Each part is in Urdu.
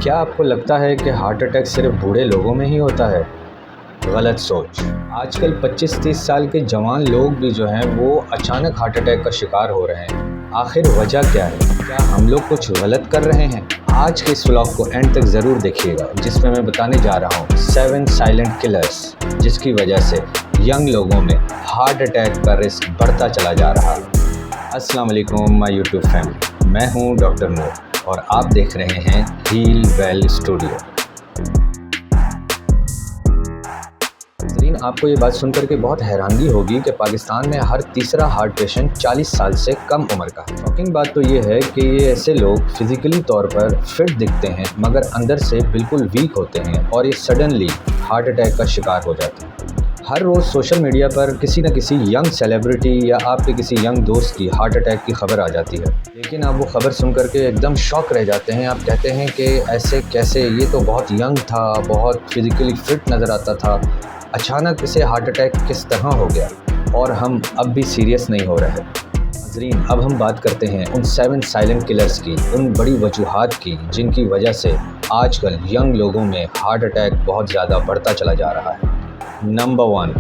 کیا آپ کو لگتا ہے کہ ہارٹ اٹیک صرف بوڑھے لوگوں میں ہی ہوتا ہے؟ غلط سوچ۔ آج کل 25-30 سال کے جوان لوگ بھی جو ہیں وہ اچانک ہارٹ اٹیک کا شکار ہو رہے ہیں۔ آخر وجہ کیا ہے؟ کیا ہم لوگ کچھ غلط کر رہے ہیں؟ آج کے اس ولاگ کو اینڈ تک ضرور دیکھیے گا، جس میں بتانے جا رہا ہوں 7 سائلنٹ کلرز جس کی وجہ سے ینگ لوگوں میں ہارٹ اٹیک کا رسک بڑھتا چلا جا رہا ہے۔ السلام علیکم مائی یوٹیوب فیملی، میں ہوں ڈاکٹر نور اور آپ دیکھ رہے ہیں ہیل ویل اسٹوڈیو۔ آپ کو یہ بات سن کر کے بہت حیرانگی ہوگی کہ پاکستان میں ہر تیسرا ہارٹ پیشنٹ 40 سال سے کم عمر کا ہے۔ شاکنگ بات تو یہ ہے کہ یہ ایسے لوگ فزیکلی طور پر فٹ دکھتے ہیں مگر اندر سے بالکل ویک ہوتے ہیں اور یہ سڈنلی ہارٹ اٹیک کا شکار ہو جاتے ہیں۔ ہر روز سوشل میڈیا پر کسی نہ کسی ینگ سیلیبریٹی یا آپ کے کسی ینگ دوست کی ہارٹ اٹیک کی خبر آ جاتی ہے، لیکن آپ وہ خبر سن کر کے ایک دم شاک رہ جاتے ہیں۔ آپ کہتے ہیں کہ ایسے کیسے؟ یہ تو بہت ینگ تھا، بہت فزیکلی فٹ نظر آتا تھا، اچانک اسے ہارٹ اٹیک کس طرح ہو گیا؟ اور ہم اب بھی سیریس نہیں ہو رہے۔ ناظرین، اب ہم بات کرتے ہیں ان 7 سائلنٹ کلرز کی، ان بڑی وجوہات کی جن کی وجہ سے آج کل ینگ لوگوں میں ہارٹ اٹیک بہت زیادہ بڑھتا چلا جا رہا ہے۔ نمبر 1،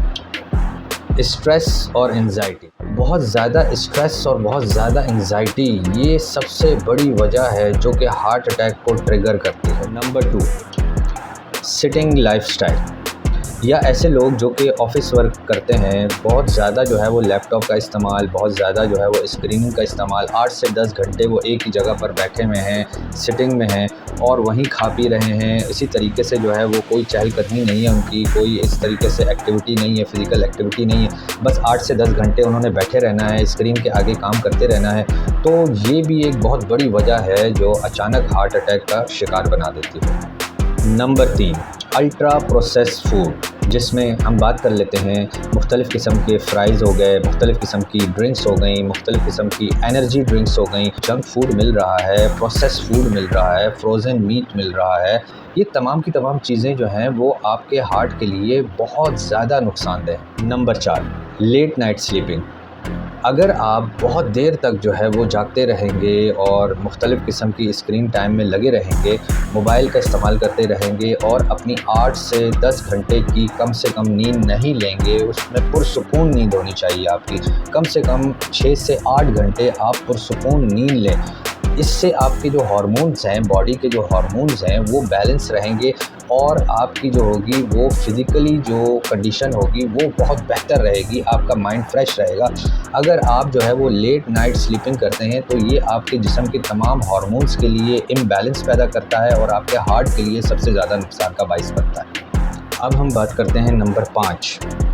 اسٹریس اور انزائٹی۔ بہت زیادہ اسٹریس اور بہت زیادہ انزائٹی یہ سب سے بڑی وجہ ہے جو کہ ہارٹ اٹیک کو ٹریگر کرتی ہے۔ نمبر 2، سٹنگ لائف سٹائل، یا ایسے لوگ جو کہ آفس ورک کرتے ہیں، بہت زیادہ جو ہے وہ لیپ ٹاپ کا استعمال، بہت زیادہ جو ہے وہ اسکریننگ کا استعمال، 8 سے 10 گھنٹے وہ ایک ہی جگہ پر بیٹھے ہوئے ہیں، سٹنگ میں ہیں اور وہیں کھا پی رہے ہیں۔ اسی طریقے سے جو ہے وہ کوئی چہل قدمی نہیں ہے ان کی، کوئی اس طریقے سے ایکٹیویٹی نہیں ہے، فزیکل ایکٹیویٹی نہیں ہے، بس 8 سے 10 گھنٹے انہوں نے بیٹھے رہنا ہے، اسکرین کے آگے کام کرتے رہنا ہے۔ تو یہ بھی ایک بہت بڑی وجہ ہے جو اچانک ہارٹ اٹیک کا شکار بنا دیتی ہے۔ نمبر 3، الٹرا پروسیس فوڈ، جس میں ہم بات کر لیتے ہیں مختلف قسم کے فرائز ہو گئے، مختلف قسم کی ڈرنکس ہو گئیں، مختلف قسم کی انرجی ڈرنکس ہو گئیں، جنک فوڈ مل رہا ہے، پروسیس فوڈ مل رہا ہے، فروزن میٹ مل رہا ہے۔ یہ تمام کی تمام چیزیں جو ہیں وہ آپ کے ہارٹ کے لیے بہت زیادہ نقصان دہ ہیں۔ Number 4، late night sleeping. اگر آپ بہت دیر تک جو ہے وہ جاگتے رہیں گے اور مختلف قسم کی اسکرین ٹائم میں لگے رہیں گے، موبائل کا استعمال کرتے رہیں گے اور اپنی 8 سے 10 گھنٹے کی کم سے کم نیند نہیں لیں گے، اس میں پرسکون نیند ہونی چاہیے آپ کی، کم سے کم 6 سے 8 گھنٹے آپ پرسکون نیند لیں۔ اس سے آپ کے جو ہارمونز ہیں، باڈی کے جو ہارمونز ہیں وہ بیلنس رہیں گے اور آپ کی جو ہوگی وہ فزیکلی جو کنڈیشن ہوگی وہ بہت بہتر رہے گی، آپ کا مائنڈ فریش رہے گا۔ اگر آپ جو ہے وہ لیٹ نائٹ سلیپنگ کرتے ہیں تو یہ آپ کے جسم کے تمام ہارمونز کے لیے امبیلنس پیدا کرتا ہے اور آپ کے ہارٹ کے لیے سب سے زیادہ نقصان کا باعث بنتا ہے۔ اب ہم بات کرتے ہیں نمبر 5،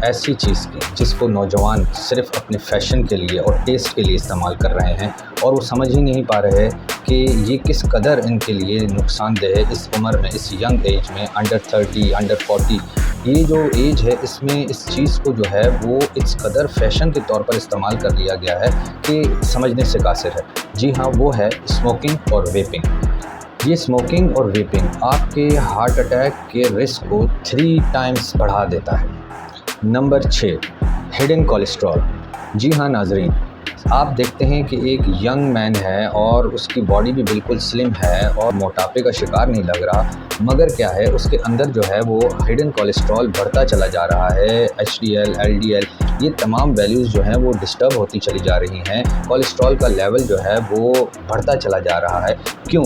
ایسی چیز کی جس کو نوجوان صرف اپنے فیشن کے لیے اور ٹیسٹ کے لیے استعمال کر رہے ہیں اور وہ سمجھ ہی نہیں پا رہے کہ یہ کس قدر ان کے لیے نقصان دہ ہے اس عمر میں، اس ینگ ایج میں، انڈر 30، انڈر 40۔ یہ جو ایج ہے اس میں اس چیز کو جو ہے وہ اس قدر فیشن کے طور پر استعمال کر لیا گیا ہے کہ سمجھنے سے قاصر ہے۔ جی ہاں، وہ ہے اسموکنگ اور ویپنگ۔ یہ اسموکنگ اور ویپنگ آپ کے ہارٹ اٹیک کے رسک کو 3 ٹائمز بڑھا دیتا ہے۔ Number 6، hidden cholesterol. جی ہاں ناظرین، آپ دیکھتے ہیں کہ ایک ینگ مین ہے اور اس کی باڈی بھی بالکل سلم ہے اور موٹاپے کا شکار نہیں لگ رہا، مگر کیا ہے اس کے اندر جو ہے وہ ہڈن کولیسٹرول بڑھتا چلا جا رہا ہے۔ HDL، LDL، یہ تمام ویلیوز جو ہیں وہ ڈسٹرب ہوتی چلی جا رہی ہیں، کولیسٹرول کا لیول جو ہے وہ بڑھتا چلا جا رہا ہے۔ کیوں؟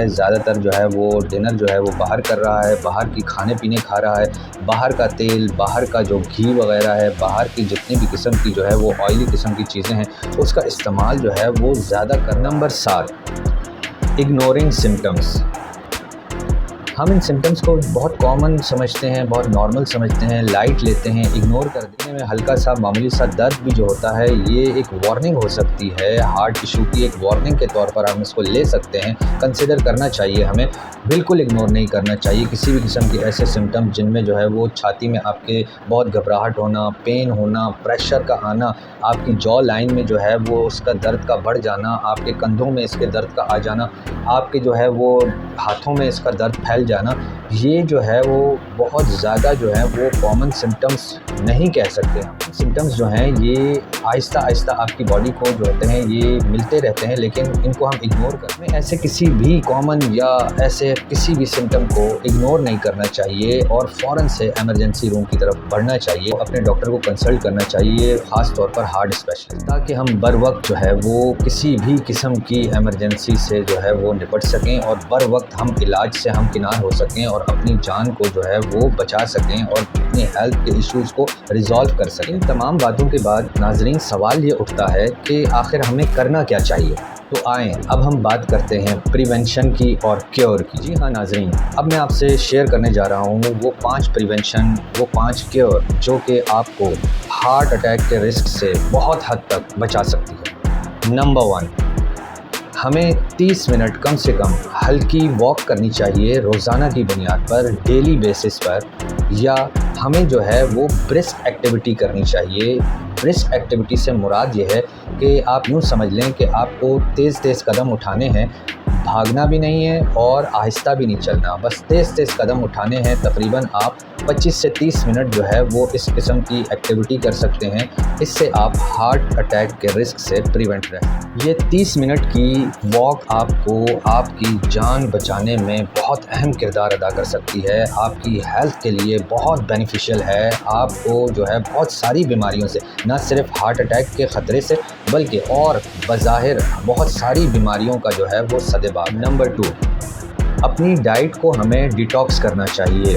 زیادہ تر جو ہے وہ ڈنر جو ہے وہ باہر کر رہا ہے، باہر کی کھانے پینے کھا رہا ہے، باہر کا تیل، باہر کا جو گھی وغیرہ ہے، باہر کی جتنی بھی قسم کی جو ہے وہ آئلی قسم کی چیزیں ہیں اس کا استعمال جو ہے وہ زیادہ کر۔ Number 7، ignoring symptoms. ہم ان سمٹمز کو بہت کامن سمجھتے ہیں، بہت نارمل سمجھتے ہیں، لائٹ لیتے ہیں، اگنور کر دینے میں ہلکا سا معمولی سا درد بھی جو ہوتا ہے یہ ایک وارننگ ہو سکتی ہے، ہارٹ ایشو کی ایک وارننگ کے طور پر ہم اس کو لے سکتے ہیں، کنسیڈر کرنا چاہیے ہمیں، بالکل اگنور نہیں کرنا چاہیے کسی بھی قسم کے ایسے سمٹم جن میں جو ہے وہ چھاتی میں آپ کے بہت گھبراہٹ ہونا، پین ہونا، پریشر کا آنا، آپ کی جو لائن میں جو ہے وہ اس کا درد کا بڑھ جانا، آپ کے کندھوں میں اس کے درد کا آ جانا، آپ کے جو ہے وہ ہاتھوں میں اس کا درد پھیل جانا، یہ جو ہے وہ بہت زیادہ جو ہے وہ کامن سمٹمز نہیں کہہ سکتے ہم سمٹمز جو ہیں یہ آہستہ آہستہ آپ کی باڈی کو جو ہوتے ہیں یہ ملتے رہتے ہیں، لیکن ان کو ہم اگنور کرتے ہیں۔ ایسے کسی بھی کامن یا ایسے کسی بھی سمٹم کو اگنور نہیں کرنا چاہیے اور فوراً سے ایمرجنسی روم کی طرف بڑھنا چاہیے، اپنے ڈاکٹر کو کنسلٹ کرنا چاہیے، خاص طور پر ہارٹ اسپیشلسٹ، تاکہ ہم بر وقت جو ہے وہ کسی بھی قسم کی ایمرجنسی سے جو ہے وہ نپٹ سکیں اور بر وقت ہم علاج سے ہمکنار ہو سکیں اور اپنی جان کو جو ہے وہ بچا سکیں اور اپنی ہیلتھ کے ایشوز کو ریزالو کر سکیں۔ ان تمام باتوں کے بعد ناظرین سوال یہ اٹھتا ہے کہ آخر ہمیں کرنا کیا چاہیے؟ تو آئیں اب ہم بات کرتے ہیں پریونشن کی اور کیور کی۔ جی ہاں ناظرین، اب میں آپ سے شیئر کرنے جا رہا ہوں وہ 5 پریونشن، وہ 5 کیور جو کہ آپ کو ہارٹ اٹیک کے رسک سے بہت حد تک بچا سکتی ہے۔ نمبر 1، ہمیں 30 منٹ کم سے کم ہلکی واک کرنی چاہیے روزانہ کی بنیاد پر، ڈیلی بیسس پر، یا ہمیں جو ہے وہ برسک ایکٹیویٹی کرنی چاہیے۔ برسک ایکٹیویٹی سے مراد یہ ہے کہ آپ یوں سمجھ لیں کہ آپ کو تیز تیز قدم اٹھانے ہیں، بھاگنا بھی نہیں ہے اور آہستہ بھی نہیں چلنا، بس تیز تیز قدم اٹھانے ہیں۔ تقریباً آپ 25 سے 30 منٹ جو ہے وہ اس قسم کی ایکٹیویٹی کر سکتے ہیں، اس سے آپ ہارٹ اٹیک کے رسک سے پریونٹ رہیں۔ یہ 30 منٹ کی واک آپ کو آپ کی جان بچانے میں بہت اہم کردار ادا کر سکتی ہے، آپ کی ہیلتھ کے لیے بہت بینیفیشیل ہے، آپ کو جو ہے بہت ساری بیماریوں سے، نہ صرف ہارٹ اٹیک کے خطرے سے بلکہ اور بظاہر بہت ساری بیماریوں کا جو ہے وہ صدباب۔ نمبر 2، اپنی ڈائٹ کو ہمیں ڈیٹاکس کرنا چاہیے،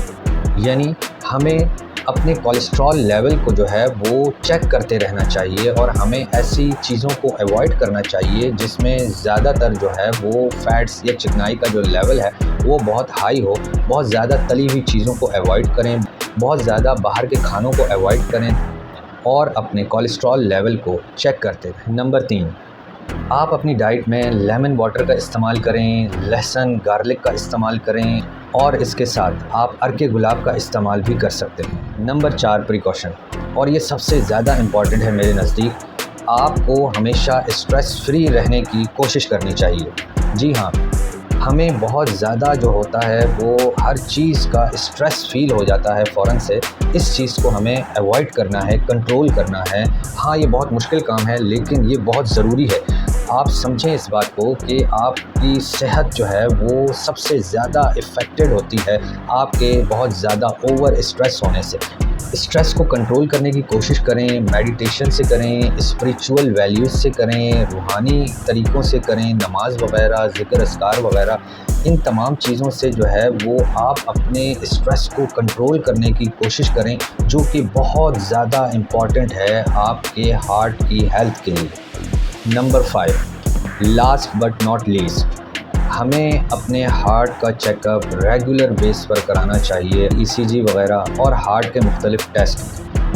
یعنی ہمیں اپنے کولیسٹرول لیول کو جو ہے وہ چیک کرتے رہنا چاہیے اور ہمیں ایسی چیزوں کو ایوائڈ کرنا چاہیے جس میں زیادہ تر جو ہے وہ فیٹس یا چکنائی کا جو لیول ہے وہ بہت ہائی ہو۔ بہت زیادہ تلی ہوئی چیزوں کو ایوائڈ کریں، بہت زیادہ باہر کے کھانوں کو ایوائڈ کریں اور اپنے کولیسٹرول لیول کو چیک کرتے رہیں۔ نمبر 3، آپ اپنی ڈائٹ میں لیمن واٹر کا استعمال کریں، لہسن گارلک کا استعمال کریں اور اس کے ساتھ آپ عرق گلاب کا استعمال بھی کر سکتے ہیں۔ نمبر 4، پریکاشن، اور یہ سب سے زیادہ امپورٹنٹ ہے میرے نزدیک، آپ کو ہمیشہ اسٹریس فری رہنے کی کوشش کرنی چاہیے۔ جی ہاں، ہمیں بہت زیادہ جو ہوتا ہے وہ ہر چیز کا اسٹریس فیل ہو جاتا ہے فوراً سے، اس چیز کو ہمیں ایوائڈ کرنا ہے، کنٹرول کرنا ہے۔ ہاں یہ بہت مشکل کام ہے لیکن یہ بہت ضروری ہے۔ آپ سمجھیں اس بات کو کہ آپ کی صحت جو ہے وہ سب سے زیادہ افیکٹڈ ہوتی ہے آپ کے بہت زیادہ اوور اسٹریس ہونے سے۔ اسٹریس کو کنٹرول کرنے کی کوشش کریں، میڈیٹیشن سے کریں، اسپریچول ویلیوز سے کریں، روحانی طریقوں سے کریں، نماز وغیرہ، ذکر اذکار وغیرہ، ان تمام چیزوں سے جو ہے وہ آپ اپنے اسٹریس کو کنٹرول کرنے کی کوشش کریں، جو کہ بہت زیادہ امپورٹنٹ ہے آپ کے ہارٹ کی ہیلتھ کے لیے۔ Number 5، last but not least, ہمیں اپنے ہارٹ کا چیک اپ ریگولر بیس پر کرانا چاہیے، ECG وغیرہ اور ہارٹ کے مختلف ٹیسٹ۔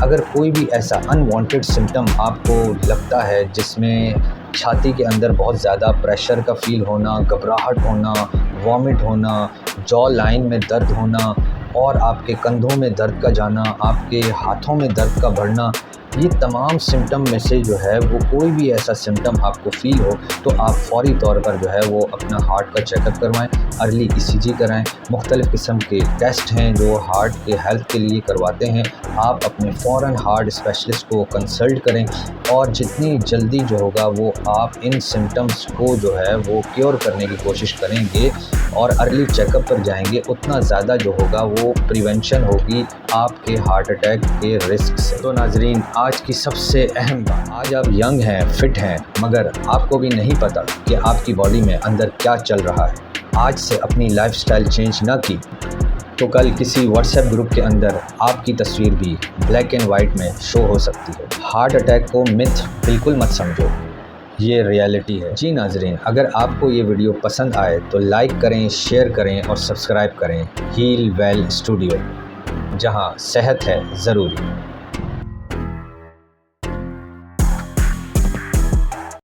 اگر کوئی بھی ایسا انوانٹیڈ سمٹم آپ کو لگتا ہے جس میں چھاتی کے اندر بہت زیادہ پریشر کا فیل ہونا، گھبراہٹ ہونا، وامٹ ہونا، جو لائن میں درد ہونا اور آپ کے کندھوں میں درد کا جانا، آپ کے ہاتھوں میں درد کا بڑھنا، یہ تمام سمٹم میں سے جو ہے وہ کوئی بھی ایسا سمٹم آپ کو فیل ہو تو آپ فوری طور پر جو ہے وہ اپنا ہارٹ کا چیک اپ کروائیں، ارلی ECG کرائیں۔ مختلف قسم کے ٹیسٹ ہیں جو ہارٹ کے ہیلتھ کے لیے کرواتے ہیں، آپ اپنے فوراً ہارٹ اسپیشلسٹ کو کنسلٹ کریں اور جتنی جلدی جو ہوگا وہ آپ ان سمٹمز کو جو ہے وہ کیور کرنے کی کوشش کریں گے اور ارلی چیک اپ پر جائیں گے، اتنا زیادہ جو ہوگا وہ پریونشن ہوگی آپ کے ہارٹ اٹیک کے رسک سے۔ تو ناظرین، آج کی سب سے اہم بات، آج آپ ینگ ہیں، فٹ ہیں، مگر آپ کو بھی نہیں پتا کہ آپ کی باڈی میں اندر کیا چل رہا ہے۔ آج سے اپنی لائف سٹائل چینج نہ کی تو کل کسی واٹس ایپ گروپ کے اندر آپ کی تصویر بھی بلیک اینڈ وائٹ میں شو ہو سکتی ہے۔ ہارٹ اٹیک کو متھ بالکل مت سمجھو، یہ ریالٹی ہے۔ جی ناظرین، اگر آپ کو یہ ویڈیو پسند آئے تو لائک کریں، شیئر کریں اور سبسکرائب کریں ہیل ویل اسٹوڈیو، جہاں صحت ہے ضروری۔